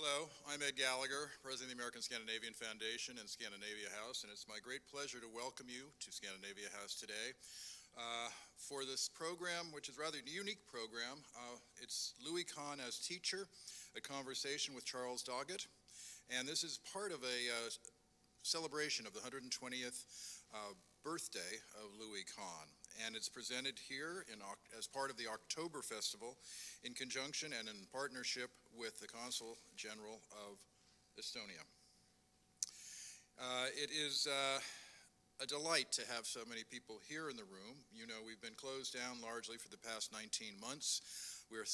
Hello, I'm Ed Gallagher, President of the American Scandinavian Foundation and Scandinavia House, and it's my great pleasure to welcome you to Scandinavia House today for this program, which is rather a unique program. It's Louis Kahn as teacher, a conversation with Charles Dagit, and this is part of a celebration of the 120th birthday of Louis Kahn. And it's presented here as part of the Archtober Festival in conjunction and in partnership with the Consul General of Estonia. It is a delight to have so many people here in the room. You know, we've been closed down largely for the past 19 months. We're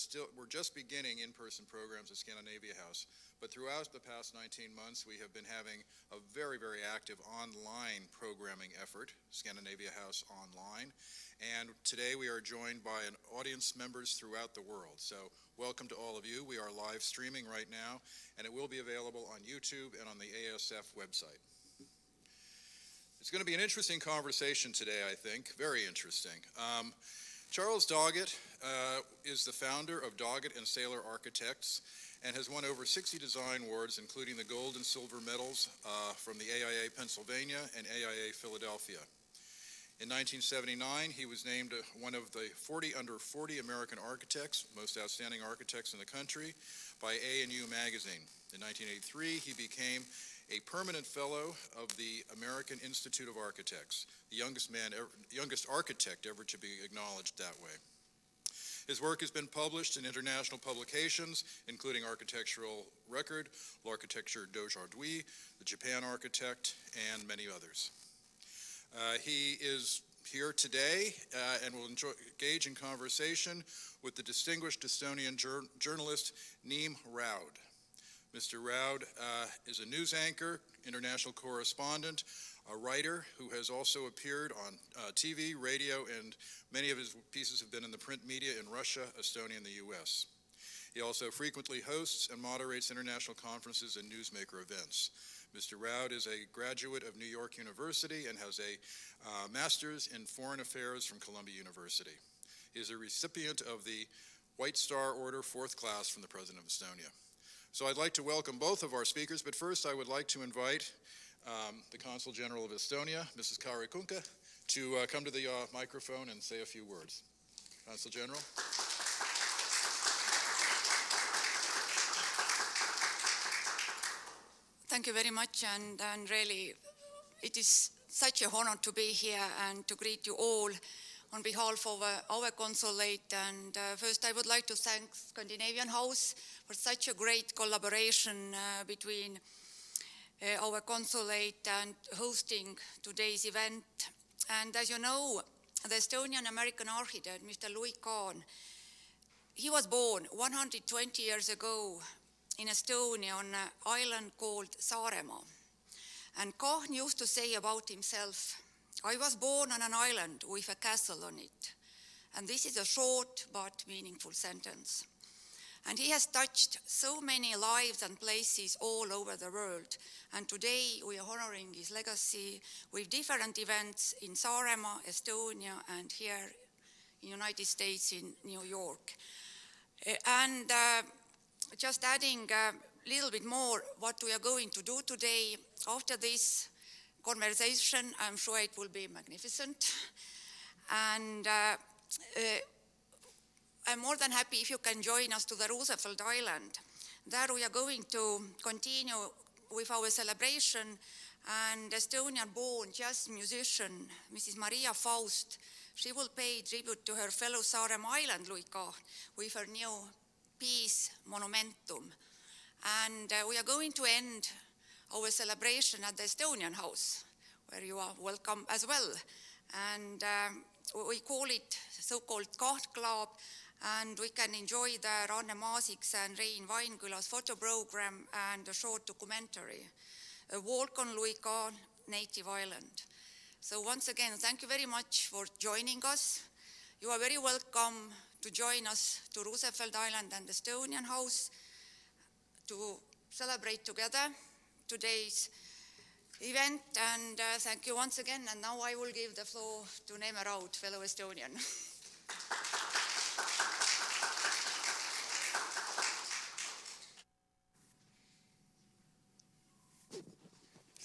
just beginning in-person programs at Scandinavia House, but throughout the past 19 months, we have been having a very, very active online programming effort, Scandinavia House Online, and today we are joined by an audience members throughout the world. So welcome to all of you. We are live streaming right now, and it will be available on YouTube and on the ASF website. It's going to be an interesting conversation today, I think, very interesting. Charles Dagit is the founder of Dagit and Saylor Architects and has won over 60 design awards, including the gold and silver medals from the AIA Pennsylvania and AIA Philadelphia. In 1979, he was named one of the 40 under 40 American architects, most outstanding architects in the country, by A&U magazine. In 1983, he became a permanent fellow of the American Institute of Architects, the youngest architect ever to be acknowledged that way. His work has been published in international publications, including Architectural Record, L'Architecture d'Aujourd'hui, The Japan Architect, and many others. He is here today and will engage in conversation with the distinguished Estonian journalist Neeme Raud. Mr. Raud is a news anchor, international correspondent, a writer who has also appeared on TV, radio, and many of his pieces have been in the print media in Russia, Estonia, and the US. He also frequently hosts and moderates international conferences and newsmaker events. Mr. Raud is a graduate of New York University and has a master's in foreign affairs from Columbia University. He is a recipient of the White Star Order, 4th class from the President of Estonia. So I'd like to welcome both of our speakers, but first I would like to invite the Consul General of Estonia, Mrs. Kari Kunka, to come to the microphone and say a few words. Consul General. Thank you very much, and really it is such an honor to be here and to greet you all on behalf of our consulate. And first I would like to thank Scandinavian House for such a great collaboration between our consulate and hosting today's event. And as you know, the Estonian-American architect, Mr. Louis Kahn, he was born 120 years ago in Estonia on an island called Saaremaa. And Kahn used to say about himself, "I was born on an island with a castle on it." And this is a short but meaningful sentence. And he has touched so many lives and places all over the world. And today we are honoring his legacy with different events in Saaremaa, Estonia, and here in the United States in New York. And just adding a little bit more what we are going to do today. After this conversation, I'm sure it will be magnificent. And I'm more than happy if you can join us to the Roosevelt Island. There we are going to continue with our celebration, and Estonian-born jazz musician, Mrs. Maria Faust, she will pay tribute to her fellow Saaremaa Island Louis Kahn with her new piece, Monumentum. And we are going to end our celebration at the Estonian House, where you are welcome as well. And we call it so-called Kaht Club, and we can enjoy the Ranne Maasik's and Rein Vainküla's photo program and a short documentary, A Walk on Louis Kahn, Native Island. So once again, thank you very much for joining us. You are very welcome to join us to Roosevelt Island and Estonian House to celebrate together today's event. And thank you once again. And now I will give the floor to Neeme Raud, fellow Estonian.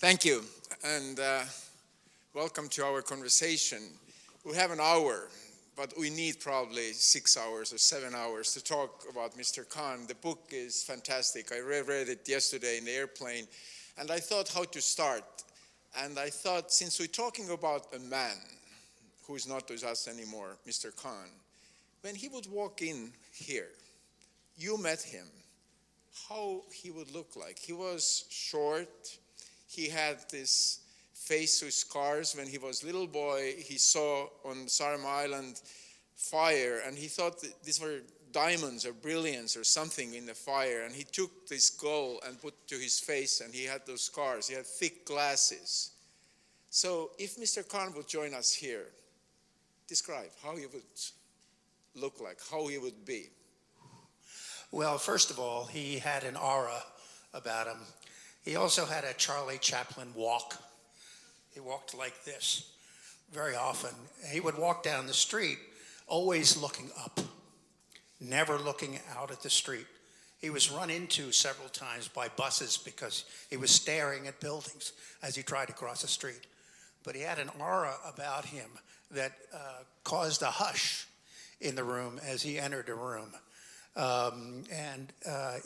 Thank you, and welcome to our conversation. We have an hour, but we need probably 6 hours or 7 hours to talk about Mr. Kahn. The book is fantastic. I read it yesterday in the airplane, and I thought how to start. And I thought, since we're talking about a man who is not with us anymore, Mr. Kahn, when he would walk in here, you met him, how he would look like. He was short. He had this face with scars. When he was a little boy, he saw on Sarma Island fire, and he thought that these were diamonds or brilliance or something in the fire, and he took this gold and put to his face, and he had those scars. He had thick glasses. So if Mr. Kahn would join us here, describe how he would look like, how he would be. Well, first of all, he had an aura about him. He also had a Charlie Chaplin walk. He walked like this very often. He would walk down the street, always looking up, never looking out at the street. He was run into several times by buses because he was staring at buildings as he tried to cross the street. But he had an aura about him that caused a hush in the room as he entered the room.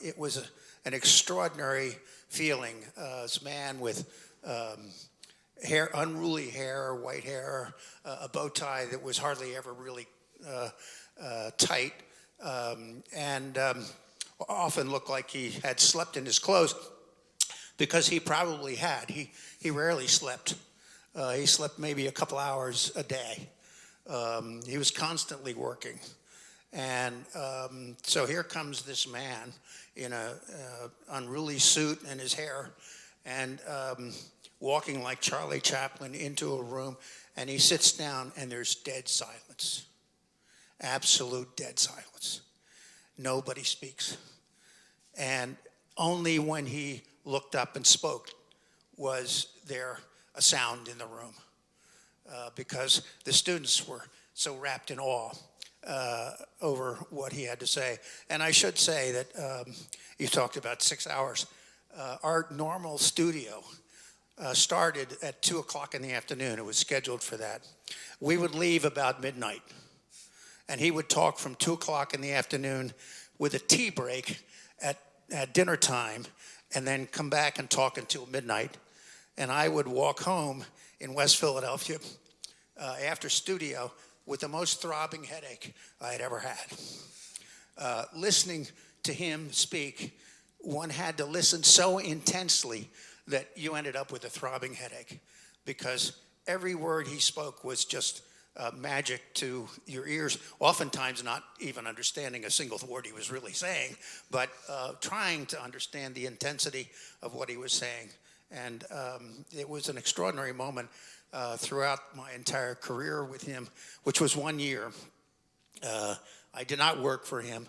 It was an extraordinary feeling. This man with hair, unruly hair, white hair, a bow tie that was hardly ever really tight, and often looked like he had slept in his clothes, because he probably had. He rarely slept. He slept maybe a couple hours a day. He was constantly working. And so here comes this man in a unruly suit and his hair, and walking like Charlie Chaplin into a room, and he sits down, and there's dead silence, absolute dead silence. Nobody speaks. And only when he looked up and spoke was there a sound in the room, because the students were so wrapped in awe over what he had to say. And I should say that you talked about 6 hours. Our normal studio started at 2 o'clock in the afternoon. It was scheduled for that. We would leave about midnight, and he would talk from 2 o'clock in the afternoon with a tea break at dinner time, and then come back and talk until midnight. And I would walk home in West Philadelphia after studio with the most throbbing headache I had ever had. Listening to him speak, one had to listen so intensely that you ended up with a throbbing headache, because every word he spoke was just magic to your ears, oftentimes not even understanding a single word he was really saying, but trying to understand the intensity of what he was saying. And it was an extraordinary moment throughout my entire career with him, which was 1 year. I did not work for him.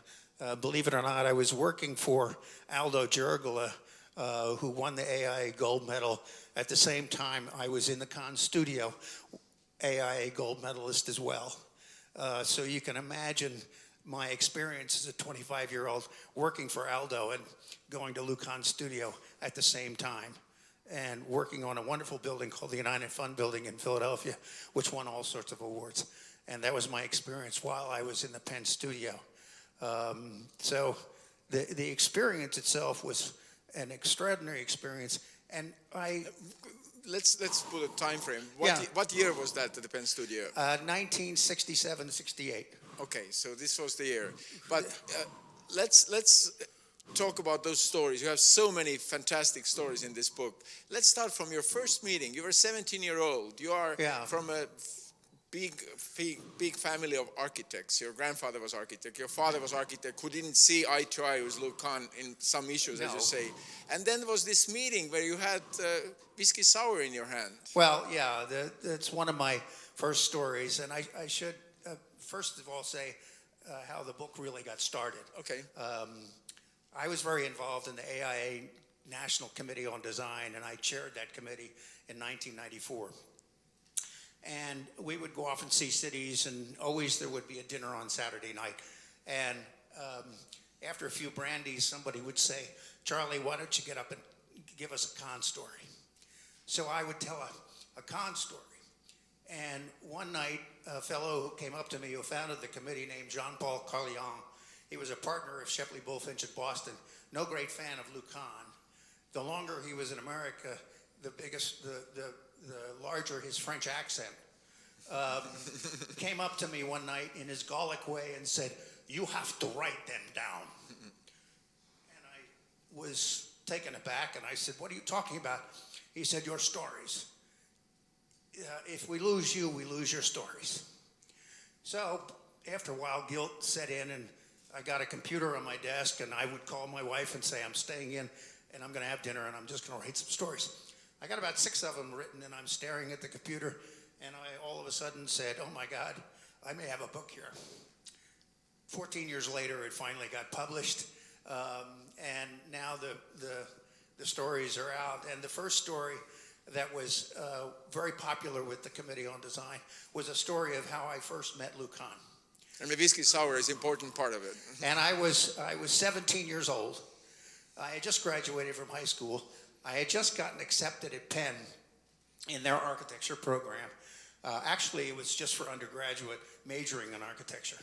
Believe it or not, I was working for Aldo Giurgola, who won the AIA gold medal. At the same time, I was in the Kahn studio, AIA gold medalist as well. So you can imagine my experience as a 25-year-old working for Aldo and going to Louis Kahn's studio at the same time, and working on a wonderful building called the United Fund Building in Philadelphia, which won all sorts of awards. And that was my experience while I was in the Penn studio. So the experience itself was an extraordinary experience. And Let's put a time frame. Yeah. What year was that at the Penn studio? 1967, 68. Okay, so this was the year. But let's talk about those stories. You have so many fantastic stories in this book. Let's start from your first meeting. You were 17-year-old. You are from a big family of architects. Your grandfather was architect. Your father was architect who didn't see eye to eye with Louis Kahn in some issues, as you say. And then there was this meeting where you had whiskey sour in your hand. Well, yeah, that's one of my first stories. And I should first of all say how the book really got started. Okay. I was very involved in the AIA National Committee on Design, and I chaired that committee in 1994. And we would go off and see cities, and always there would be a dinner on Saturday night. And after a few brandies, somebody would say, "Charlie, why don't you get up and give us a Kahn story?" So I would tell a Kahn story. And one night, a fellow who came up to me who founded the committee named Jean-Paul Carlian, he was a partner of Shepley Bullfinch in Boston, no great fan of Louis Kahn. The longer he was in America, the larger his French accent. Came up to me one night in his Gallic way and said, "You have to write them down." And I was taken aback and I said, "What are you talking about?" He said, "Your stories. If we lose you, we lose your stories." So after a while, guilt set in and I got a computer on my desk and I would call my wife and say, "I'm staying in and I'm going to have dinner and I'm just going to write some stories." I got about 6 of them written and I'm staring at the computer and I all of a sudden said, "Oh my God, I may have a book here." 14 years later, it finally got published, and now the stories are out. And the first story that was very popular with the Committee on Design was a story of how I first met Louis Kahn. And the whiskey sour is an important part of it. And I was 17 years old. I had just graduated from high school. I had just gotten accepted at Penn in their architecture program. Actually, it was just for undergraduate majoring in architecture.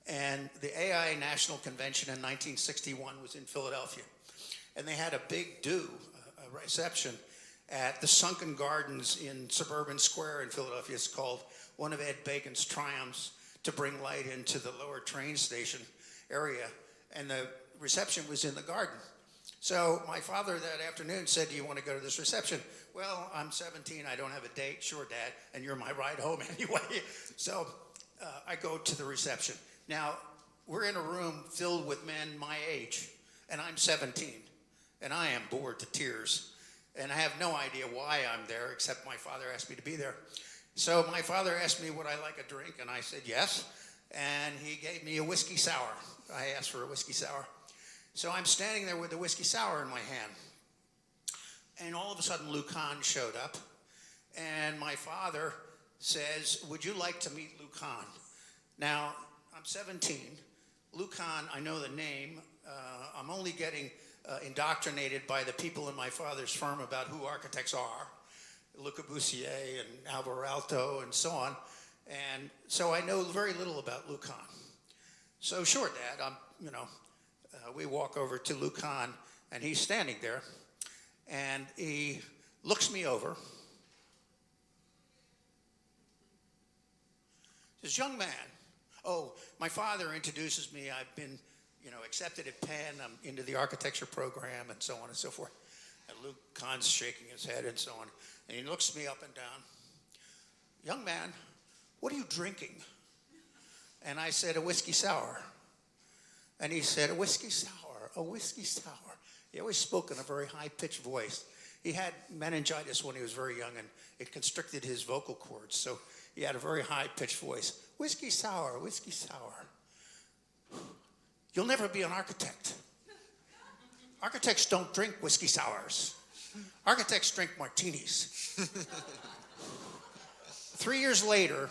And the AI National Convention in 1961 was in Philadelphia. And they had a big a reception at the Sunken Gardens in Suburban Square in Philadelphia. It's called one of Ed Bacon's triumphs to bring light into the lower train station area. And the reception was in the garden. So my father that afternoon said, "Do you want to go to this reception?" "Well, I'm 17, I don't have a date." "Sure, Dad, and you're my ride home anyway." So I go to the reception. Now, we're in a room filled with men my age, and I'm 17, and I am bored to tears. And I have no idea why I'm there, except my father asked me to be there. So my father asked me, would I like a drink? And I said yes. And he gave me a whiskey sour. I asked for a whiskey sour. So I'm standing there with the whiskey sour in my hand. And all of a sudden, Louis Kahn showed up. And my father says, "Would you like to meet Louis Kahn?" Now, I'm 17. Louis Kahn, I know the name. I'm only getting indoctrinated by the people in my father's firm about who architects are. Le Corbusier and Alvar Aalto and so on. And so I know very little about Louis Kahn. So sure, Dad, we walk over to Louis Kahn and he's standing there and he looks me over. Says, "Young man." Oh, my father introduces me. I've been, accepted at Penn. I'm into the architecture program and so on and so forth. And Louis Kahn's shaking his head and so on. And he looks me up and down. "Young man, what are you drinking?" And I said, "A whiskey sour." And he said, "A whiskey sour, a whiskey sour." He always spoke in a very high-pitched voice. He had meningitis when he was very young, and it constricted his vocal cords. So he had a very high-pitched voice. "Whiskey sour, whiskey sour. You'll never be an architect. Architects don't drink whiskey sours. Architects drink martinis." 3 years later,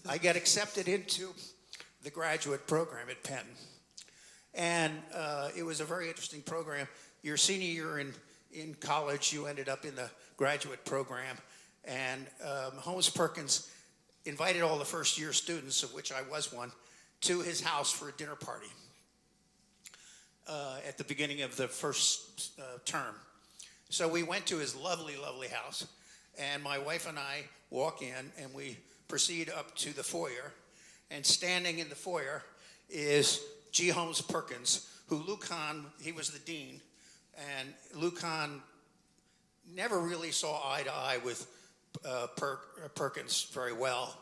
I get accepted into the graduate program at Penn. And it was a very interesting program. Your senior year in college, you ended up in the graduate program. And Holmes Perkins invited all the first-year students, of which I was one, to his house for a dinner party at the beginning of the first term. So we went to his lovely, lovely house, and my wife and I walk in, and we proceed up to the foyer, and standing in the foyer is G. Holmes Perkins, who Louis Kahn, he was the dean, and Louis Kahn never really saw eye to eye with Perkins very well.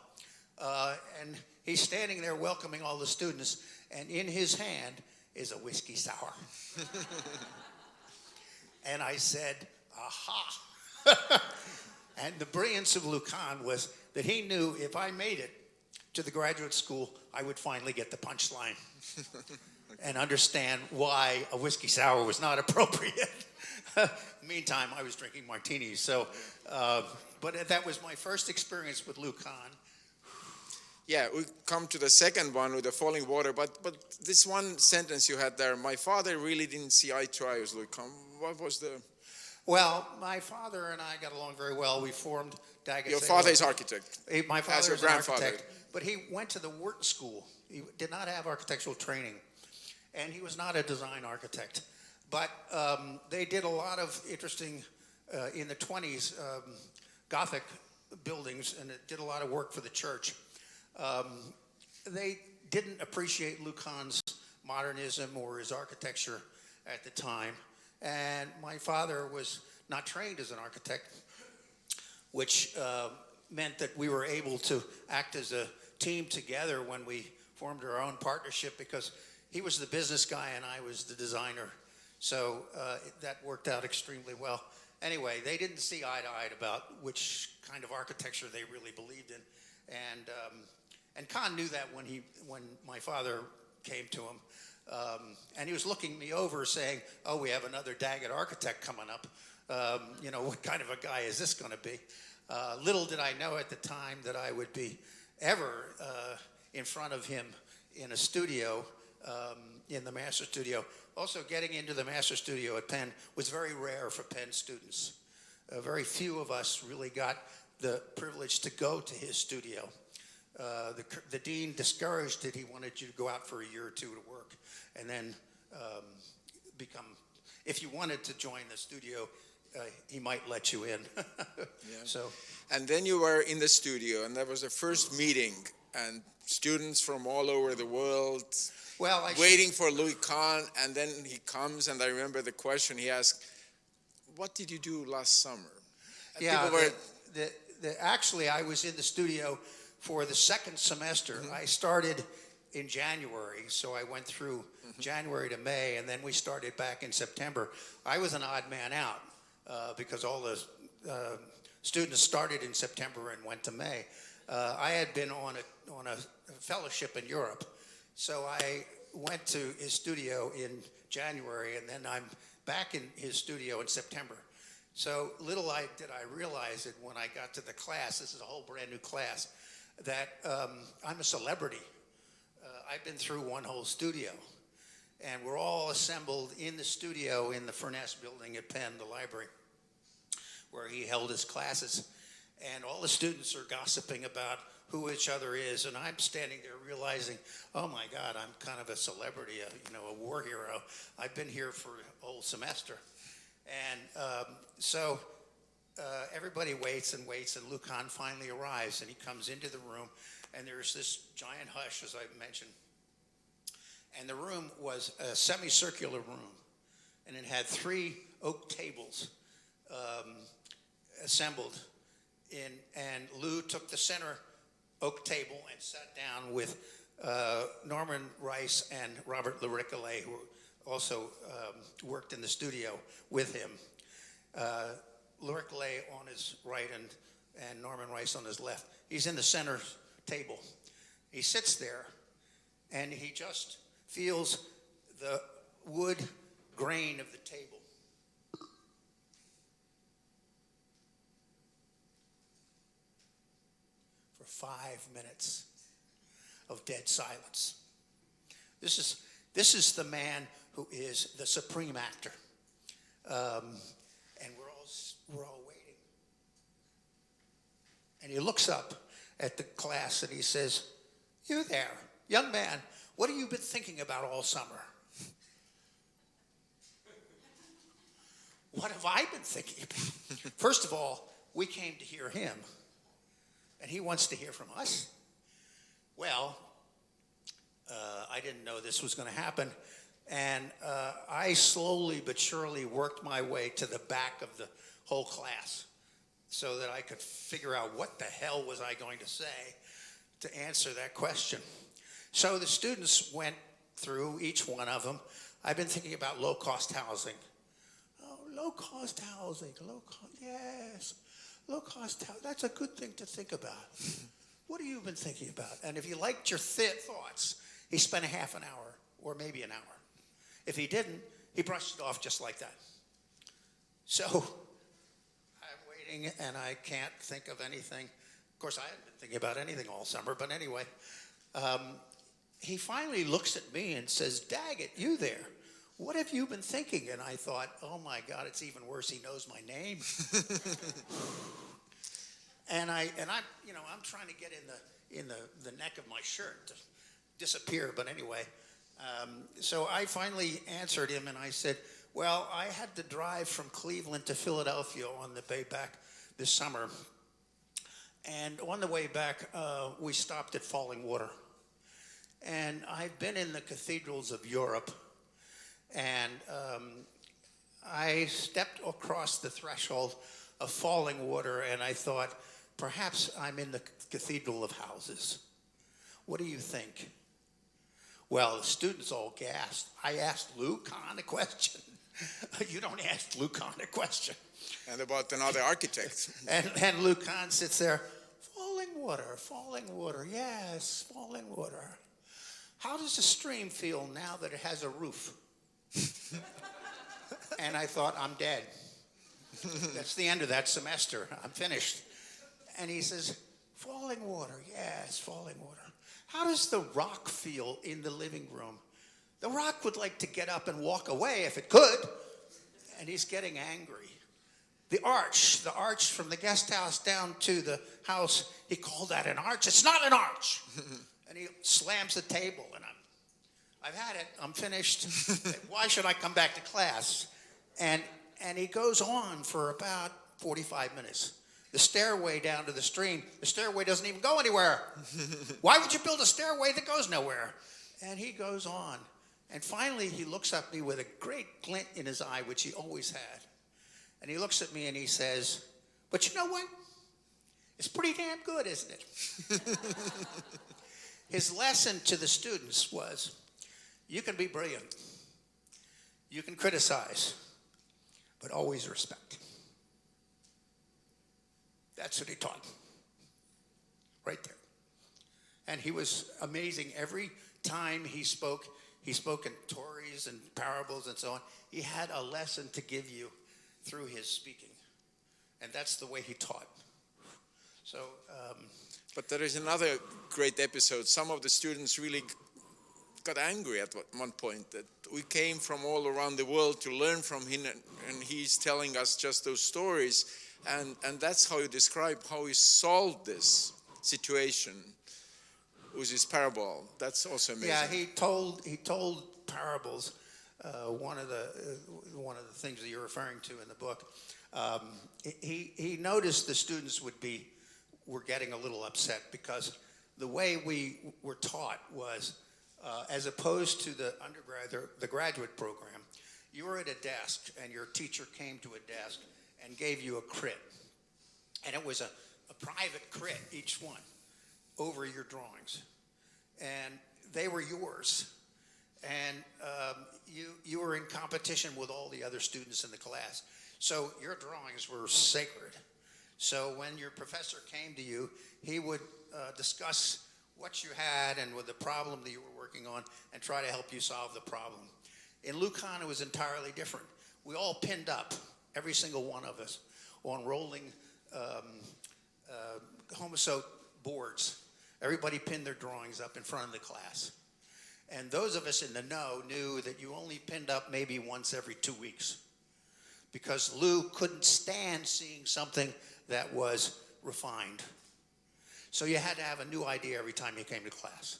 And he's standing there welcoming all the students, and in his hand is a whiskey sour. And I said, "Aha." And the brilliance of Louis Kahn was that he knew if I made it to the graduate school, I would finally get the punchline and understand why a whiskey sour was not appropriate. Meantime, I was drinking martinis. So, but that was my first experience with Louis Kahn. Yeah, we come to the second one with the falling water, but this one sentence you had there, "My father really didn't see eye to eye with Louis Kahn." What was the... Well, my father and I got along very well. We formed Dagit Jr. Your father is architect. My As father your is an grandfather. architect, but he went to the Wharton School. He did not have architectural training, and he was not a design architect. But they did a lot of interesting, in the 20s, Gothic buildings, and it did a lot of work for the church. They didn't appreciate Louis Kahn's modernism or his architecture at the time. And my father was not trained as an architect, which meant that we were able to act as a team together when we formed our own partnership, because he was the business guy and I was the designer. So that worked out extremely well. Anyway, they didn't see eye to eye about which kind of architecture they really believed in. And Kahn knew that when my father came to him. And he was looking me over saying, oh, we have another Dagit architect coming up. You know, what kind of a guy is this going to be? Little did I know at the time that I would be ever in front of him in a studio, in the master studio. Also, getting into the master studio at Penn was very rare for Penn students. Very few of us really got the privilege to go to his studio. The dean discouraged it. He wanted you to go out for a year or two to work, and then if you wanted to join the studio, he might let you in. Yeah. So, And then you were in the studio, and there was a first meeting, and students from all over the world well, waiting for Louis Kahn, and then he comes, and I remember the question he asked, what did you do last summer? And yeah, people were, actually, I was in the studio for the second semester. Mm-hmm. I started in January, so I went through January to May, and then we started back in September. I was an odd man out because all the students started in September and went to May. I had been on a fellowship in Europe, so I went to his studio in January, and then I'm back in his studio in September. So little did I realize that when I got to the class, this is a whole brand new class, that I'm a celebrity. I've been through one whole studio, and we're all assembled in the studio in the Furness building at Penn, the library, where he held his classes. And all the students are gossiping about who each other is, and I'm standing there realizing, oh my God, I'm kind of a celebrity, a war hero. I've been here for a whole semester. And so everybody waits and waits, and Louis Kahn finally arrives, and he comes into the room, and there's this giant hush, as I mentioned. And the room was a semicircular room, and it had 3 oak tables assembled in, and Lou took the center oak table and sat down with Norman Rice and Robert Loricole, who also worked in the studio with him. Loricole on his right and Norman Rice on his left. He's in the center table. He sits there, and he just feels the wood grain of the table. For 5 minutes of dead silence. This is the man who is the supreme actor, and we're all waiting. And he looks up at the class and he says, "You there, young man, what have you been thinking about all summer?" What have I been thinking about? First of all, we came to hear him, and he wants to hear from us. Well, I didn't know this was going to happen, and I slowly but surely worked my way to the back of the whole class so that I could figure out what the hell was I going to say to answer that question. So the students went through, each one of them. I've been thinking about low-cost housing. Oh, low-cost housing, yes. Low-cost housing, that's a good thing to think about. What have you been thinking about? And if he liked your thoughts, he spent a half an hour or maybe an hour. If he didn't, he brushed it off just like that. So I'm waiting, and I can't think of anything. Of course, I haven't been thinking about anything all summer, but anyway. He finally looks at me and says, "Dagit, you there. what have you been thinking? And I thought, oh my God, it's even worse. He knows my name. and I'm trying to get in the neck of my shirt to disappear. But anyway, so I finally answered him, and I said, well, I had to drive from Cleveland to Philadelphia on the way back this summer. And on the way back, we stopped at Falling Water. And I've been in the cathedrals of Europe, and I stepped across the threshold of Falling Water, and I thought, perhaps I'm in the Cathedral of Houses. What do you think? Well, the students all gasped. I asked Louis Kahn a question. You don't ask Louis Kahn a question. And about another architect. And Louis Kahn sits there, falling water, yes, falling water. How does the stream feel now that it has a roof? And I thought, I'm dead. That's the end of that semester. I'm finished. And he says, falling water, yes, falling water. How does the rock feel in the living room? The rock would like to get up and walk away if it could. And he's getting angry. The arch from the guest house down to the house, he called that an arch. It's not an arch. And he slams the table, and I've had it. I'm finished. Why should I come back to class? And he goes on for about 45 minutes. The stairway down to the stream, the stairway doesn't even go anywhere. Why would you build a stairway that goes nowhere? And he goes on. And finally, he looks at me with a great glint in his eye, which he always had. And he looks at me and he says, but you know what? It's pretty damn good, isn't it? His lesson to the students was, you can be brilliant. You can criticize, but always respect. That's what he taught. Right there. And he was amazing. Every time he spoke in stories and parables and so on. He had a lesson to give you through his speaking. And that's the way he taught. So, but there is another great episode. Some of the students really got angry at one point that we came from all around the world to learn from him, and he's telling us just those stories. And that's how you describe how he solved this situation with his parable. That's also amazing. Yeah, he told parables. One of the things that you're referring to in the book, he noticed the students were getting a little upset because the way we were taught was, as opposed to the undergrad, the graduate program, you were at a desk and your teacher came to a desk and gave you a crit, and it was a private crit, each one, over your drawings, and they were yours. And you were in competition with all the other students in the class. So your drawings were sacred. So when your professor came to you, he would discuss what you had and with the problem that you were working on and try to help you solve the problem. In Louis Kahn, it was entirely different. We all pinned up, every single one of us, on rolling homosote boards. Everybody pinned their drawings up in front of the class. And those of us in the know knew that you only pinned up maybe once every 2 weeks, because Lou couldn't stand seeing something that was refined. So you had to have a new idea every time you came to class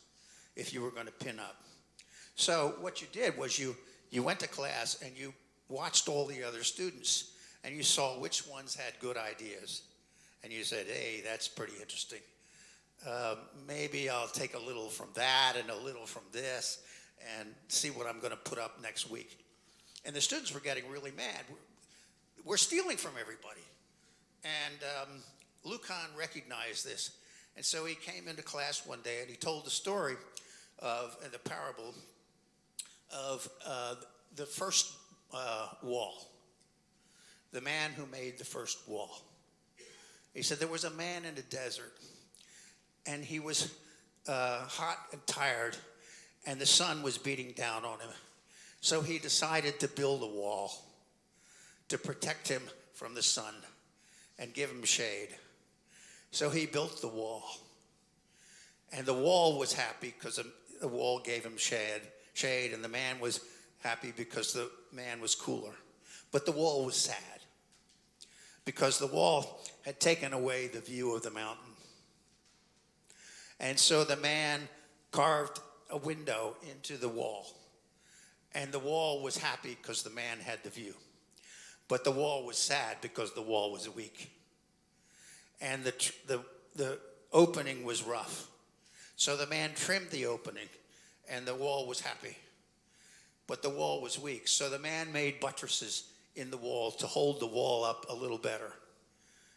if you were going to pin up. So what you did was you went to class and you watched all the other students and you saw which ones had good ideas. And you said, hey, that's pretty interesting. Maybe I'll take a little from that and a little from this and see what I'm going to put up next week. And the students were getting really mad. We're stealing from everybody. And Louis Kahn recognized this. And so he came into class one day and he told the story of the parable of the first wall, the man who made the first wall. He said there was a man in the desert, and he was hot and tired, and the sun was beating down on him. So he decided to build a wall to protect him from the sun and give him shade. So he built the wall. And the wall was happy because the wall gave him shade, and the man was happy because the man was cooler. But the wall was sad because the wall had taken away the view of the mountain. And so the man carved a window into the wall. And the wall was happy because the man had the view. But the wall was sad because the wall was weak. And the opening was rough. So the man trimmed the opening, and the wall was happy. But the wall was weak. So the man made buttresses in the wall to hold the wall up a little better.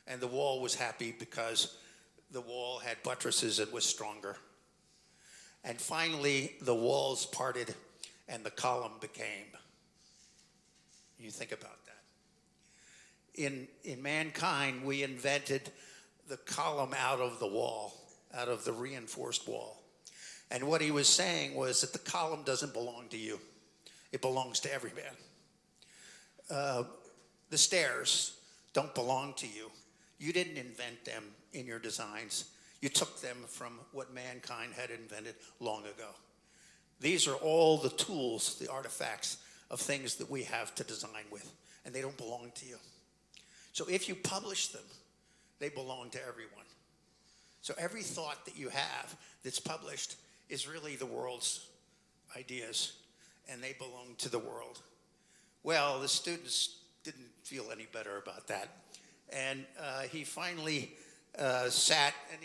And the wall was happy because the wall had buttresses and was stronger. And finally, the walls parted and the column became. You think about that. In mankind, we invented the column out of the wall, out of the reinforced wall. And what he was saying was that the column doesn't belong to you. It belongs to every man. The stairs don't belong to you. You didn't invent them in your designs. You took them from what mankind had invented long ago. These are all the tools, the artifacts of things that we have to design with, and they don't belong to you. So if you publish them, they belong to everyone. So every thought that you have that's published is really the world's ideas, and they belong to the world. Well, the students didn't feel any better about that. And he finally sat, and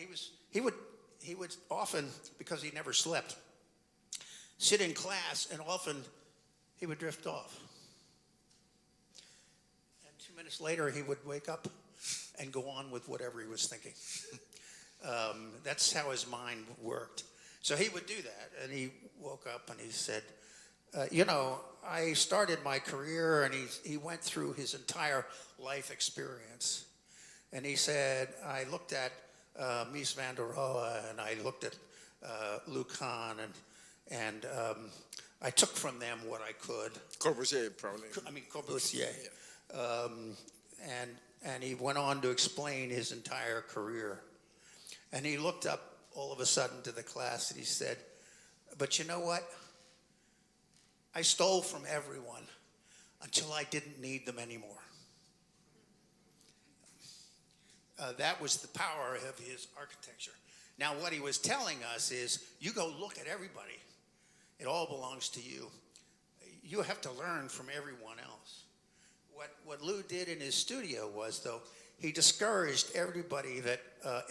he would often, because he never slept, sit in class, and often he would drift off. And 2 minutes later, he would wake up and go on with whatever he was thinking. That's how his mind worked. So he would do that, and he woke up and he said, I started my career, and he went through his entire life experience. And he said, I looked at Mies van der Rohe, and I looked at Louis Kahn, and I took from them what I could. Corbusier, probably. Corbusier. Yeah. And he went on to explain his entire career. And he looked up all of a sudden to the class, and he said, but you know what? I stole from everyone until I didn't need them anymore. That was the power of his architecture. Now, what he was telling us is, you go look at everybody. It all belongs to you. You have to learn from everyone else. What Lou did in his studio was, though, he discouraged everybody that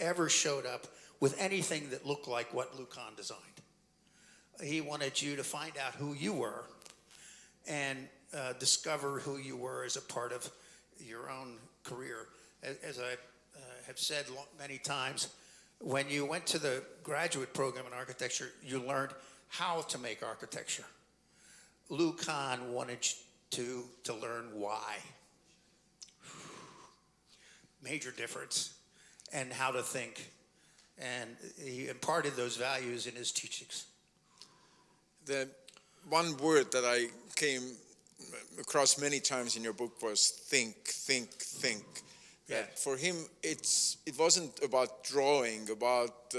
ever showed up with anything that looked like what Louis Kahn designed. He wanted you to find out who you were and discover who you were as a part of your own career. As I have said many times, when you went to the graduate program in architecture, you learned how to make architecture. Louis Kahn wanted you to learn why. Major difference, and how to think. And he imparted those values in his teachings. The one word that I came across many times in your book was think, think, think. That for him, it wasn't about drawing, about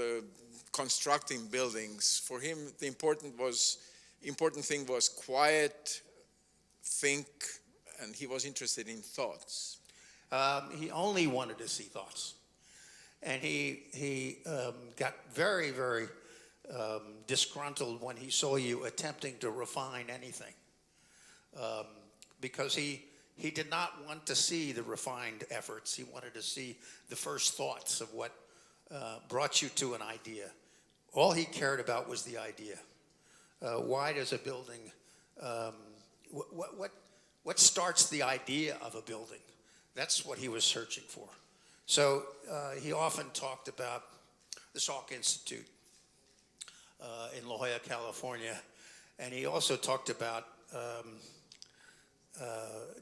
constructing buildings. For him, the important thing was quiet, think, and he was interested in thoughts. He only wanted to see thoughts. And he got very, very disgruntled when he saw you attempting to refine anything. Because he did not want to see the refined efforts. He wanted to see the first thoughts of what brought you to an idea. All he cared about was the idea. Why does a building, what starts the idea of a building? That's what he was searching for. So he often talked about the Salk Institute in La Jolla, California. And he also talked about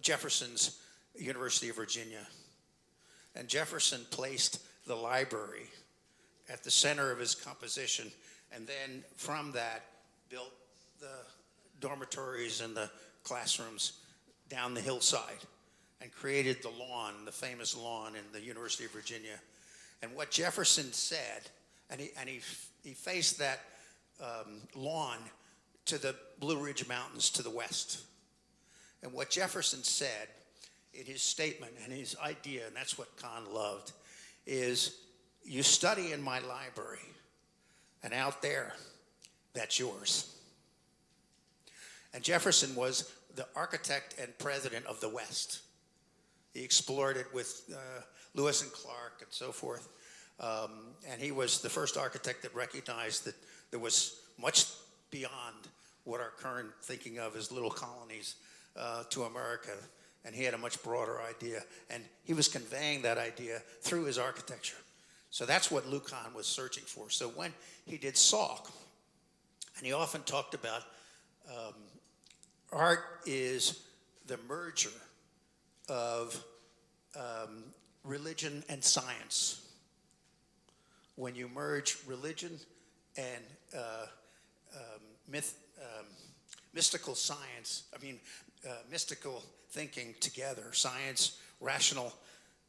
Jefferson's University of Virginia. And Jefferson placed the library at the center of his composition, and then from that built the dormitories and the classrooms down the hillside and created the lawn, the famous lawn in the University of Virginia. And what Jefferson said, and he faced that lawn to the Blue Ridge Mountains to the west. And what Jefferson said in his statement and his idea, and that's what Kahn loved, is you study in my library, and out there, that's yours. And Jefferson was the architect and president of the West. He explored it with Lewis and Clark and so forth. And he was the first architect that recognized that there was much beyond what our current thinking of as little colonies to America. And he had a much broader idea. And he was conveying that idea through his architecture. So that's what Louis Kahn was searching for. So when he did Salk, and he often talked about art is the merger of religion and science. When you merge religion and mystical science, mystical thinking together, science, rational,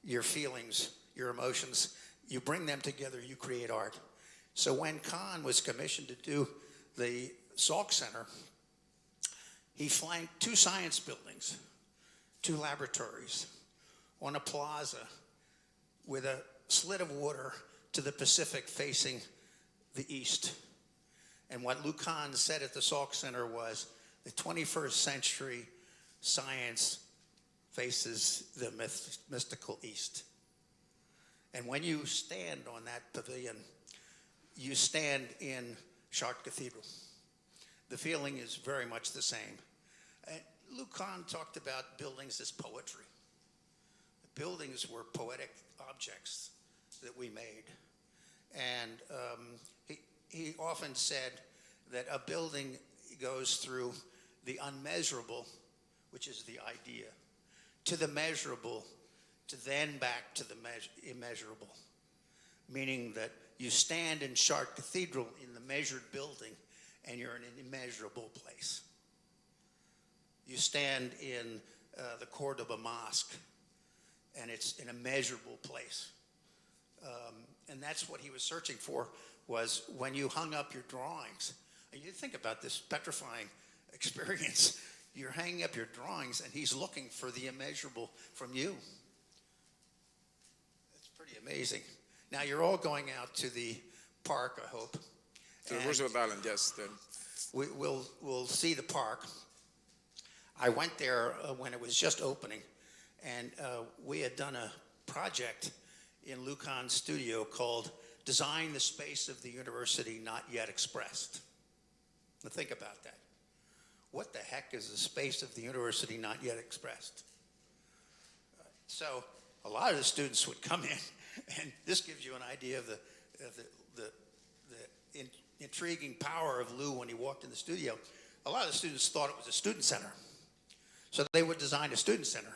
your feelings, your emotions, you bring them together, you create art. So when Kahn was commissioned to do the Salk Center, he flanked 2 science buildings, 2 laboratories, on a plaza with a slit of water to the Pacific facing the east. And what Louis Kahn said at the Salk Center was, the 21st century science faces the mystical east. And when you stand on that pavilion, you stand in Chartres Cathedral. The feeling is very much the same. Louis Kahn talked about buildings as poetry. The buildings were poetic objects that we made. And he often said that a building goes through the unmeasurable, which is the idea, to the measurable, to then back to the immeasurable. Meaning that you stand in Chartres Cathedral in the measured building and you're in an immeasurable place. You stand in the Cordoba Mosque and it's an immeasurable place. And that's what he was searching for, was when you hung up your drawings. And you think about this petrifying experience. You're hanging up your drawings and he's looking for the immeasurable from you. It's pretty amazing. Now you're all going out to the park, I hope. To Roosevelt Island, yes. We'll see the park. I went there when it was just opening, and we had done a project in Louis Kahn's studio called Design the Space of the University Not Yet Expressed. Now think about that. What the heck is the space of the university not yet expressed? So a lot of the students would come in, and this gives you an idea of the intriguing power of Lou when he walked in the studio. A lot of the students thought it was a student center. So they would design a student center.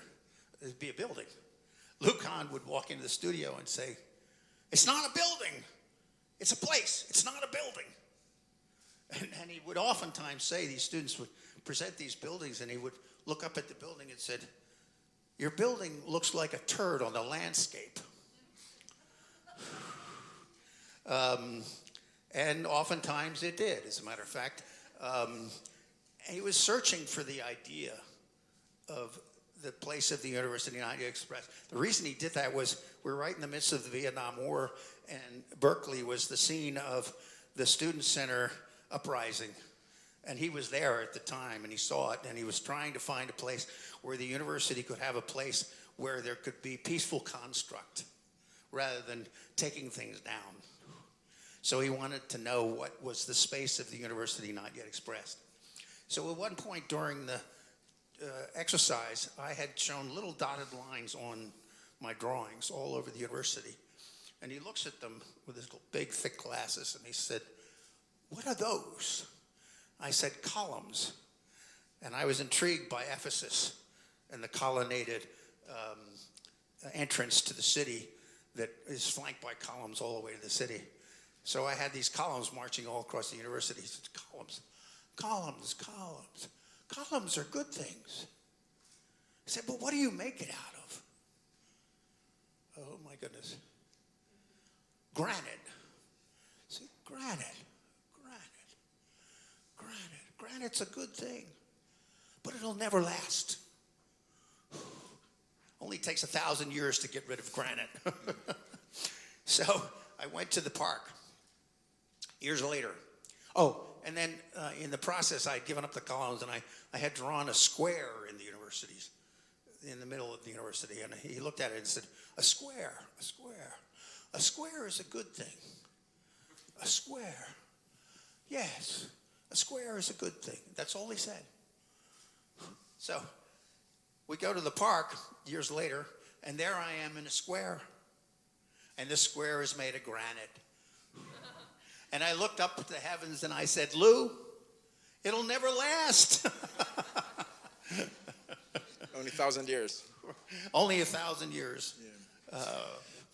It'd be a building. Louis Kahn would walk into the studio and say, "It's not a building, it's a place, it's not a building." And he would oftentimes say, these students would present these buildings, and he would look up at the building and said, "Your building looks like a turd on the landscape." And oftentimes it did, as a matter of fact. He was searching for the idea of the place of the university not yet expressed. The reason he did that was we're right in the midst of the Vietnam War, and Berkeley was the scene of the Student Center uprising. And he was there at the time, and he saw it, and he was trying to find a place where the university could have a place where there could be peaceful construct rather than taking things down. So he wanted to know what was the space of the university not yet expressed. So at one point during the exercise, I had shown little dotted lines on my drawings all over the university. And he looks at them with his big, thick glasses, and he said, "What are those?" I said, "Columns." And I was intrigued by Ephesus and the colonnaded entrance to the city that is flanked by columns all the way to the city. So I had these columns marching all across the university. He said, "Columns, columns, columns. Columns are good things." I said, "But what do you make it out of?" Oh my goodness. Granite. I said, "Granite, granite, granite." Granite's a good thing, but it'll never last. Only takes 1,000 years to get rid of granite. So I went to the park years later. Oh, and then in the process, I'd given up the columns, and I had drawn a square in the universities, in the middle of the university. And he looked at it and said, a square, a square. A square is a good thing. A square. Yes, a square is a good thing. That's all he said. So we go to the park years later, and there I am in a square. And the square is made of granite. And I looked up at the heavens and I said, Lou, it'll never last. Only 1,000 years. Only 1,000 years. Yeah.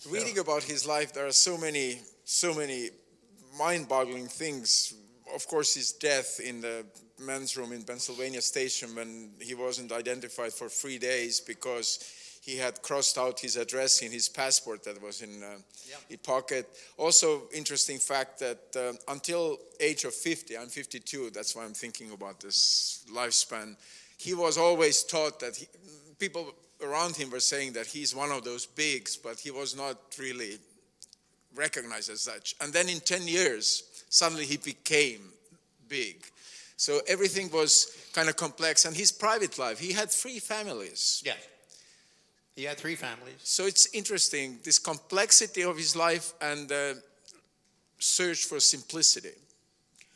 Reading about his life, there are so many mind-boggling things. Of course, his death in the men's room in Pennsylvania Station when he wasn't identified for 3 days because he had crossed out his address in his passport that was in his pocket. Also, interesting fact that until age of 50, I'm 52, that's why I'm thinking about this lifespan, he was always taught that people around him were saying that he's one of those bigs, but he was not really recognized as such. And then in 10 years, suddenly he became big. So everything was kind of complex. And his private life, he had 3 families. Yeah. He had 3 families. So it's interesting, this complexity of his life and the search for simplicity.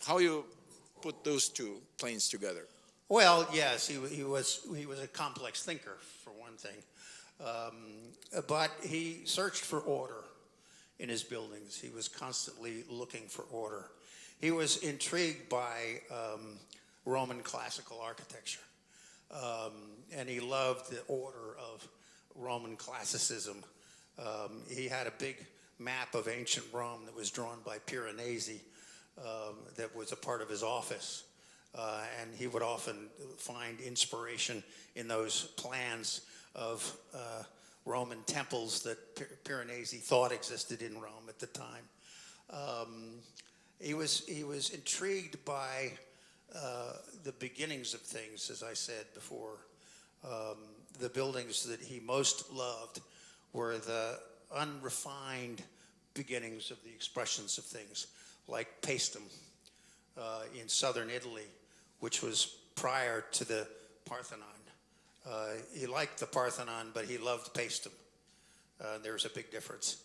How you put those 2 planes together? Well, yes, he was a complex thinker, for one thing. But he searched for order in his buildings. He was constantly looking for order. He was intrigued by Roman classical architecture. And he loved the order of Roman classicism. He had a big map of ancient Rome that was drawn by Piranesi that was a part of his office. And he would often find inspiration in those plans of Roman temples that Piranesi thought existed in Rome at the time. He was intrigued by the beginnings of things, as I said before. The buildings that he most loved were the unrefined beginnings of the expressions of things, like Paestum in southern Italy, which was prior to the Parthenon. He liked the Parthenon, but he loved Paestum. There's a big difference.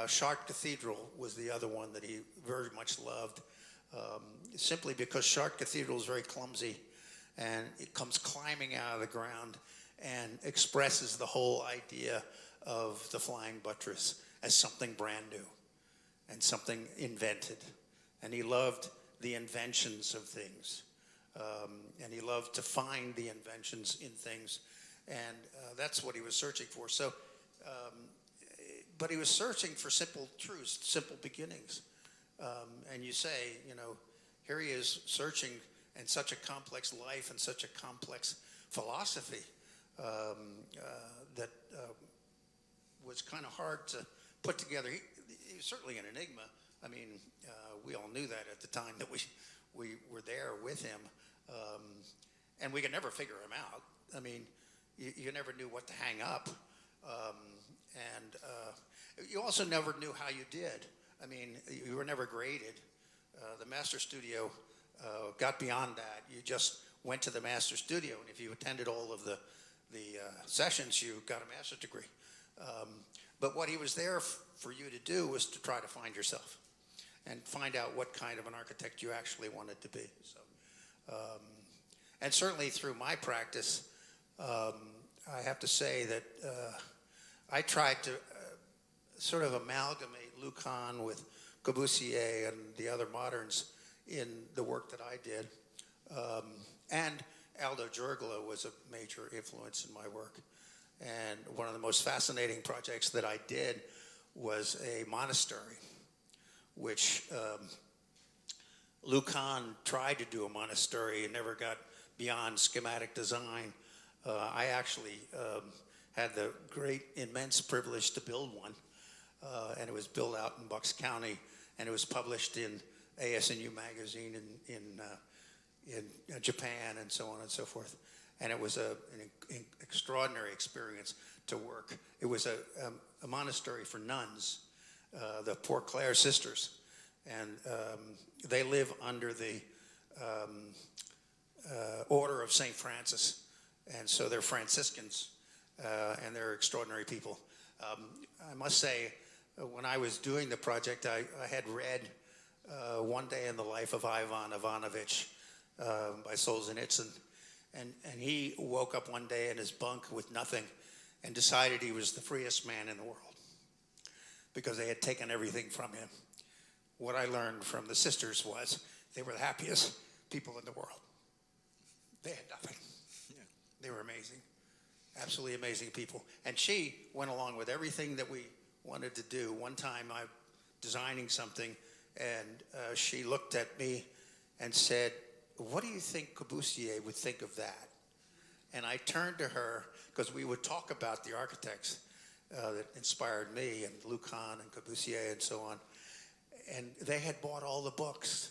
Chartres Cathedral was the other one that he very much loved, simply because Chartres Cathedral is very clumsy, and it comes climbing out of the ground and expresses the whole idea of the flying buttress as something brand new and something invented. And he loved the inventions of things. And he loved to find the inventions in things. And that's what he was searching for. So, but he was searching for simple truths, simple beginnings. And you say, here he is searching in such a complex life and such a complex philosophy that was kind of hard to put together. He was certainly an enigma. I mean, we all knew that at the time that we were there with him. And we could never figure him out. I mean, you never knew what to hang up. And you also never knew how you did. I mean, you were never graded. The master studio got beyond that. You just went to the master studio, and if you attended all of the sessions, you got a master's degree. But what he was there for you to do was to try to find yourself and find out what kind of an architect you actually wanted to be. So, and certainly through my practice, I have to say that I tried to sort of amalgamate Louis Kahn with Corbusier and the other moderns in the work that I did. And Aldo Giurgola was a major influence in my work. And one of the most fascinating projects that I did was a monastery, which Louis Kahn tried to do a monastery and never got beyond schematic design. I actually had the great, immense privilege to build one. And it was built out in Bucks County, and it was published in ASNU magazine in Japan and so on and so forth. And it was an extraordinary experience to work. It was a monastery for nuns, the Poor Clare sisters. And they live under the Order of St. Francis. And so they're Franciscans, and they're extraordinary people. I must say, when I was doing the project, I had read One Day in the Life of Ivan Ivanovich by Solzhenitsyn. And he woke up one day in his bunk with nothing and decided he was the freest man in the world because they had taken everything from him. What I learned from the sisters was they were the happiest people in the world. They had nothing. Yeah. They were amazing, absolutely amazing people. And she went along with everything that we wanted to do. One time I'm designing something, and she looked at me and said, "What do you think Corbusier would think of that?" And I turned to her, because we would talk about the architects that inspired me, and Louis Kahn and Corbusier and so on. And they had bought all the books.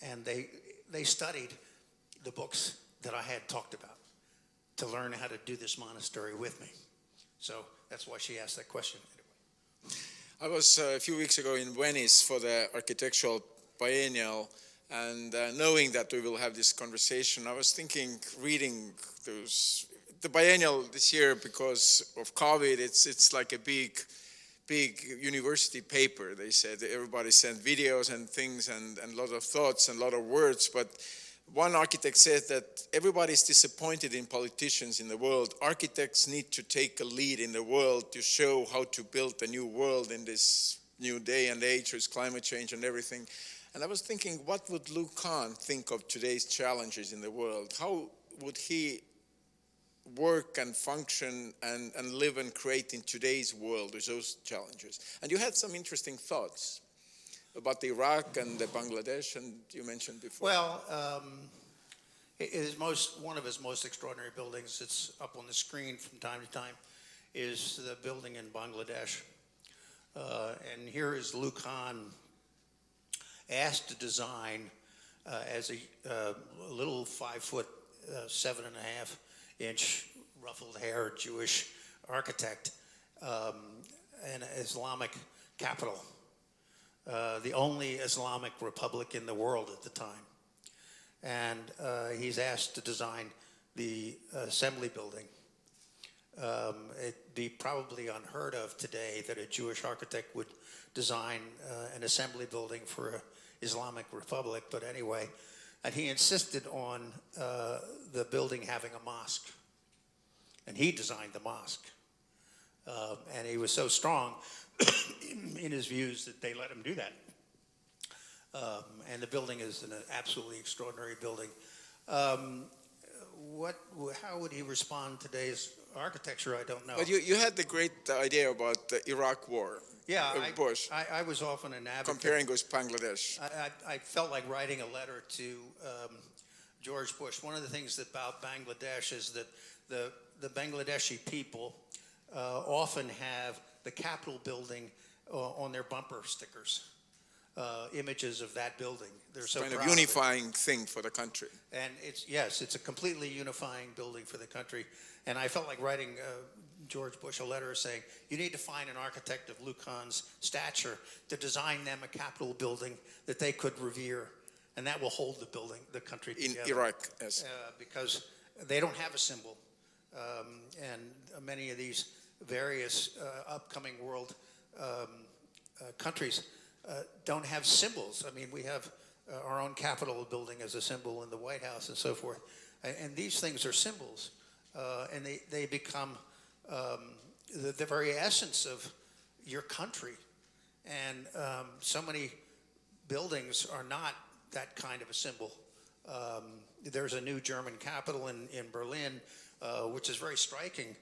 And they studied the books that I had talked about to learn how to do this monastery with me. So that's why she asked that question. I was a few weeks ago in Venice for the architectural biennial, and knowing that we will have this conversation, I was thinking, reading the biennial this year, because of COVID, it's like a big university paper. They said everybody sent videos and things and a lot of thoughts and a lot of words, but one architect said that everybody's disappointed in politicians in the world. Architects need to take a lead in the world to show how to build a new world in this new day and age with climate change and everything. And I was thinking, what would Louis Kahn think of today's challenges in the world? How would he work and function and live and create in today's world with those challenges? And you had some interesting thoughts about Iraq and Bangladesh, and you mentioned before. Well, one of his most extraordinary buildings, it's up on the screen from time to time, is the building in Bangladesh. And here is Louis Kahn asked to design as a little 5 foot, 7.5 inch ruffled hair Jewish architect, an Islamic capital, the only Islamic republic in the world at the time. And he's asked to design the assembly building. It'd be probably unheard of today that a Jewish architect would design an assembly building for an Islamic republic, but anyway, and he insisted on the building having a mosque. And he designed the mosque. And he was so strong in his views that they let him do that. And the building is an absolutely extraordinary building. How would he respond to today's architecture? I don't know. But you had the great idea about the Iraq War. Yeah, Bush. I was often an advocate. Comparing with Bangladesh. I felt like writing a letter to George Bush. One of the things about Bangladesh is that the Bangladeshi people often have the Capitol building on their bumper stickers, images of that building. They're so kind proud of unifying thing for the country. And it's a completely unifying building for the country. And I felt like writing George Bush a letter saying, you need to find an architect of Louis Kahn's stature to design them a Capitol building that they could revere, and that will hold the country together. In Iraq, yes. Because they don't have a symbol. And many of these various upcoming world countries don't have symbols. I mean, we have our own Capitol building as a symbol in the White House and so forth. And these things are symbols. And they become the very essence of your country. And so many buildings are not that kind of a symbol. There's a new German capital in Berlin, which is very striking,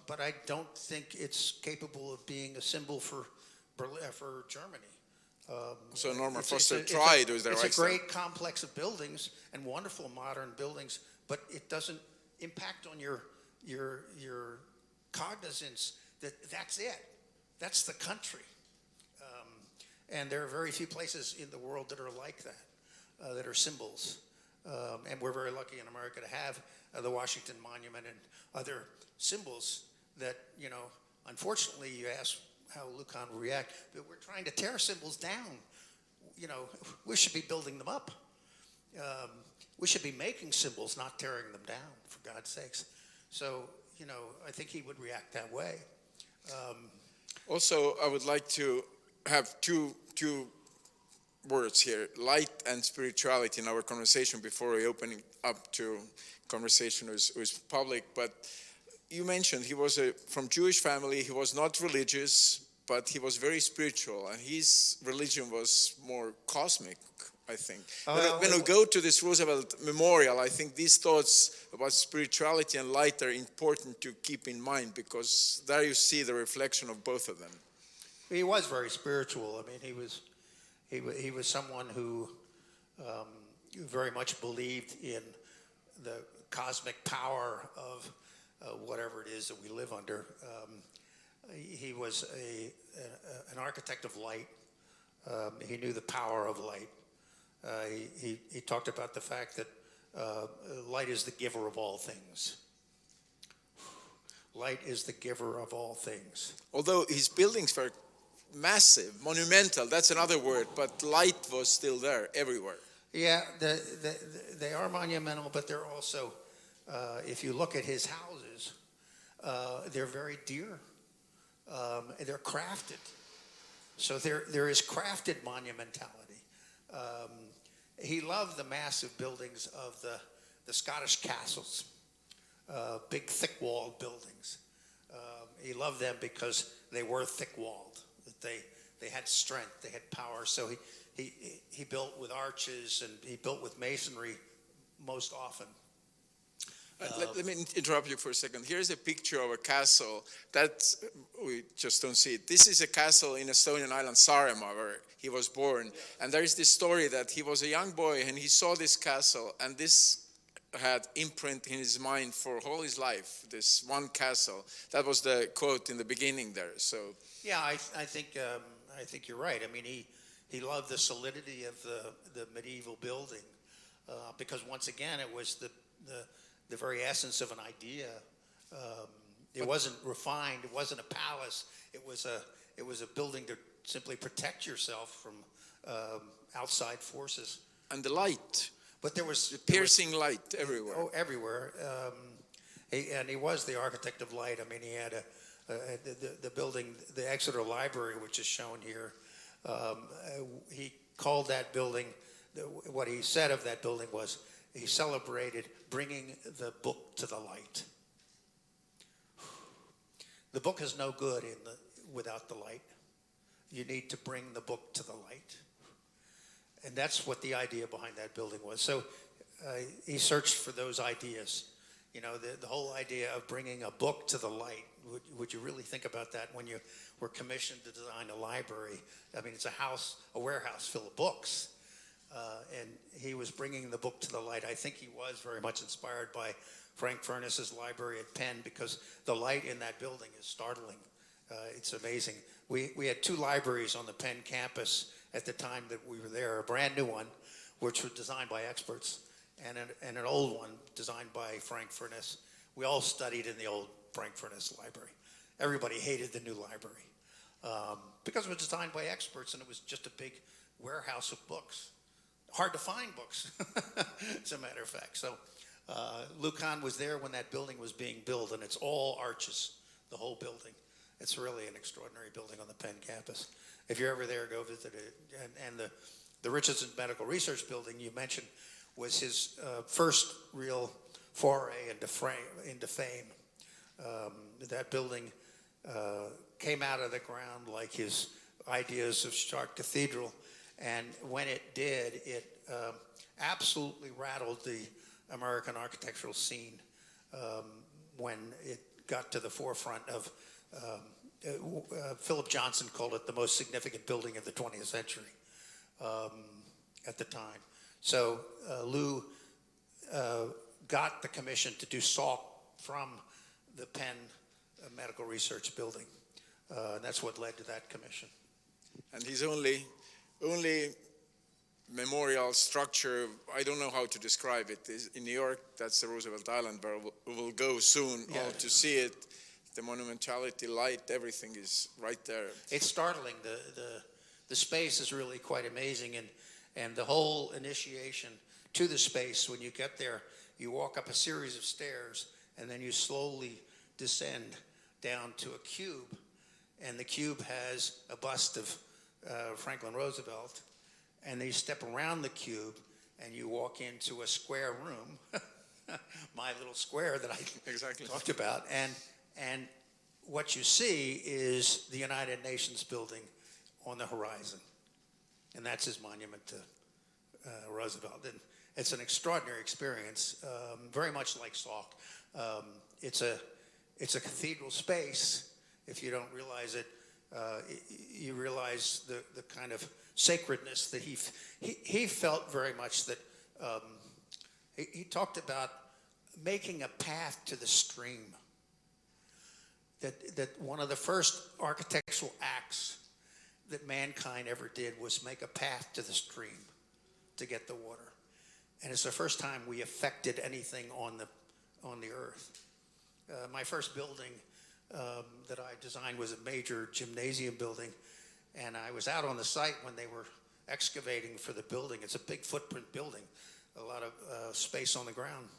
but I don't think it's capable of being a symbol for Germany. So Norman Foster tried with the It's a great complex of buildings and wonderful modern buildings, but it doesn't impact on your cognizance that that's it. That's the country. And there are very few places in the world that are like that, that are symbols. And we're very lucky in America to have the Washington Monument and other symbols that, unfortunately, you ask how Louis Kahn would react, but we're trying to tear symbols down. We should be building them up. We should be making symbols, not tearing them down, for God's sakes. So, I think he would react that way. Also, I would like to have two words here, light and spirituality, in our conversation before we open it up to conversation with public. But you mentioned he was from Jewish family. He was not religious, but he was very spiritual, and his religion was more cosmic, I think. When we go to this Roosevelt Memorial, I think these thoughts about spirituality and light are important to keep in mind, because there you see the reflection of both of them. He was very spiritual. I mean, he was someone who very much believed in the cosmic power of whatever it is that we live under. He was an architect of light. He knew the power of light. He talked about the fact that light is the giver of all things. Light is the giver of all things. Although his buildings were massive, monumental, that's another word, but light was still there everywhere. Yeah, they are monumental, but they're also, if you look at his houses, they're very dear. They're crafted. So there is crafted monumentality. He loved the massive buildings of the Scottish castles, big thick-walled buildings. He loved them because they were thick-walled. They had strength, they had power. So he built with arches, and he built with masonry most often. Let me interrupt you for a second. Here's a picture of a castle that we just don't see it. This is a castle in Estonian island, Saaremaa, where he was born. And there is this story that he was a young boy and he saw this castle, and this had imprint in his mind for all his life, this one castle. That was the quote in the beginning there. So yeah, I think you're right. I mean, he loved the solidity of the medieval building because once again, it was the very essence of an idea. It wasn't refined. It wasn't a palace. It was a building to simply protect yourself from outside forces. And the light. But there was piercing light everywhere. Oh, everywhere. And he was the architect of light. I mean, he had the building, the Exeter Library, which is shown here. He called that building. What he said of that building was, he celebrated bringing the book to the light. The book is no good without the light. You need to bring the book to the light. And that's what the idea behind that building was. So he searched for those ideas. The whole idea of bringing a book to the light. Would you really think about that when you were commissioned to design a library? I mean, it's a warehouse full of books. And he was bringing the book to the light. I think he was very much inspired by Frank Furness's library at Penn, because the light in that building is startling. It's amazing. We had two libraries on the Penn campus at the time that we were there, a brand new one, which was designed by experts, and an old one designed by Frank Furness. We all studied in the old Frank Furness library. Everybody hated the new library because it was designed by experts, and it was just a big warehouse of books. Hard to find books, as a matter of fact. So Louis Kahn was there when that building was being built, and it's all arches, the whole building. It's really an extraordinary building on the Penn campus. If you're ever there, go visit it. And the Richardson Medical Research Building you mentioned was his first real foray into fame. That building came out of the ground like his ideas of Stark Cathedral. And when it did, it absolutely rattled the American architectural scene when it got to the forefront of, Philip Johnson called it the most significant building of the 20th century at the time. So Lou got the commission to do SALT from the Penn Medical Research Building. And that's what led to that commission. And his only memorial structure. I don't know how to describe it. In New York, that's the Roosevelt Island where we will go soon all to see it. The monumentality, light, everything is right there. It's startling. The space is really quite amazing, and the whole initiation to the space, when you get there, you walk up a series of stairs, and then you slowly descend down to a cube, and the cube has a bust of Franklin Roosevelt, and then you step around the cube, and you walk into a square room, my little square that I talked about, and what you see is the United Nations building on the horizon, and that's his monument to Roosevelt. And it's an extraordinary experience, very much like Salk. It's a cathedral space. If you don't realize it, you realize the kind of sacredness that he felt very much that he talked about making a path to the stream. That one of the first architectural acts that mankind ever did was make a path to the stream to get the water. And it's the first time we affected anything on the earth. My first building that I designed was a major gymnasium building, and I was out on the site when they were excavating for the building. It's a big footprint building, a lot of space on the ground.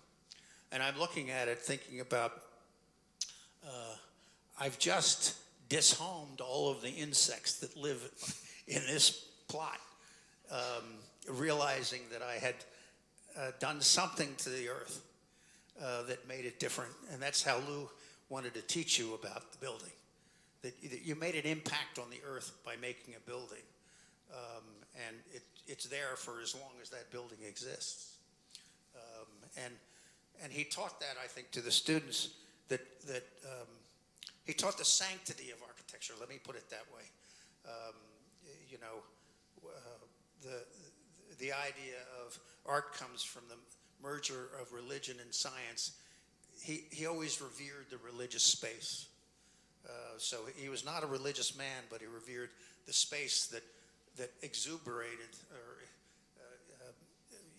And I'm looking at it thinking about, I've just dishomed all of the insects that live in this plot, realizing that I had done something to the earth that made it different. And that's how Lou wanted to teach you about the building, that you made an impact on the earth by making a building. And it's there for as long as that building exists. And he taught that, I think, to the students, that he taught the sanctity of architecture. Let me put it that way. The idea of art comes from the merger of religion and science. He always revered the religious space. So he was not a religious man, but he revered the space that exuberated or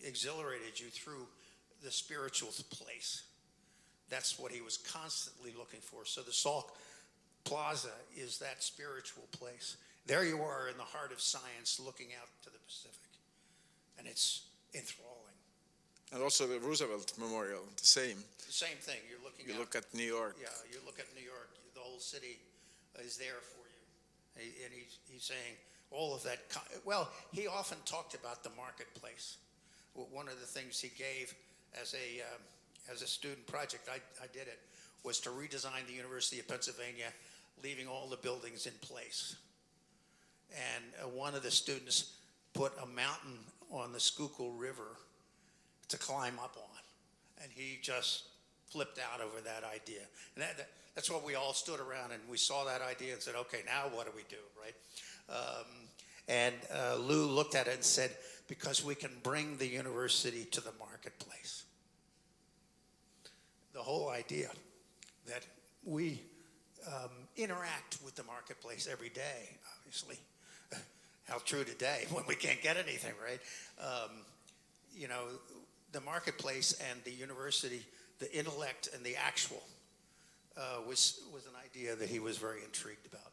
exhilarated you through the spiritual place. That's what he was constantly looking for. So the Salk Plaza is that spiritual place. There you are in the heart of science looking out to the Pacific. And it's enthralling. And also the Roosevelt Memorial, the same. The same thing. You're looking You out. look at New York. Yeah, you look at New York. The whole city is there for you. And he's saying all of that. Well, he often talked about the marketplace. One of the things he gave as a student project, I did it, was to redesign the University of Pennsylvania, leaving all the buildings in place. And one of the students put a mountain on the Schuylkill River to climb up on. And he just flipped out over that idea. And that's what we all stood around and we saw that idea and said, okay, now what do we do, right? And Lou looked at it and said, because we can bring the university to the marketplace. The whole idea that we interact with the marketplace every day, obviously. How true today when we can't get anything, right? The marketplace and the university, the intellect and the actual was an idea that he was very intrigued about.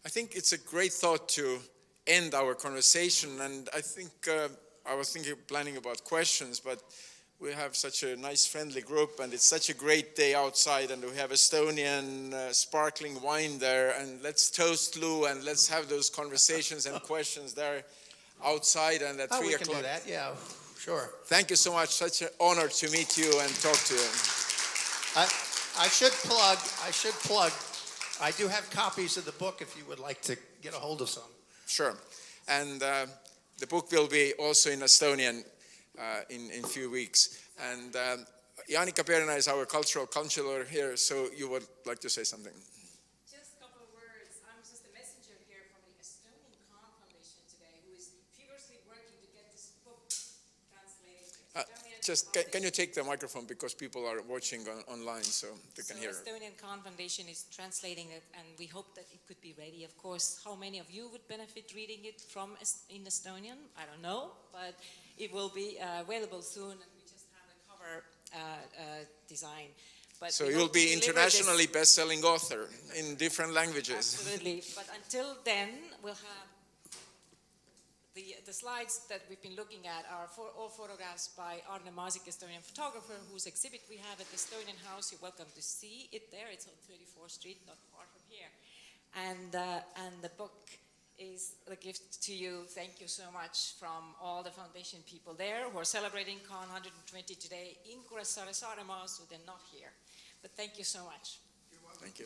I think it's a great thought to end our conversation, and I think I was planning about questions, but we have such a nice friendly group and it's such a great day outside and we have Estonian sparkling wine there, and let's toast Lou and let's have those conversations and questions there outside and at 3 we o'clock. can do that, yeah, sure. Thank you so much. Such an honor to meet you and talk to you. I should plug, I do have copies of the book if you would like to get a hold of some. Sure. And the book will be also in Estonian in a few weeks. And Jaanika Perina is our cultural counselor here, so you would like to say something. Just a couple of words. I'm just a messenger here from the Estonian Kahn Foundation today, who is furiously working to get this book translated to Estonian. just, can you take the microphone because people are watching online so they can hear. Estonian Kahn Foundation is translating it, and we hope that it could be ready. Of course, how many of you would benefit reading it in Estonian? I don't know, but it will be available soon, and we just have the cover design. But So we you'll hope to be deliver internationally best-selling author in different languages. Absolutely. But until then, we'll have the slides that we've been looking at are all photographs by Arne Maasik, Estonian photographer, whose exhibit we have at the Estonian House. You're welcome to see it there. It's on 34th Street, not far from here. And the book is a gift to you. Thank you so much from all the foundation people there who are celebrating Kahn 120 today in Kuressaare, Saaremaal, so they're not here. But thank you so much. Thank you.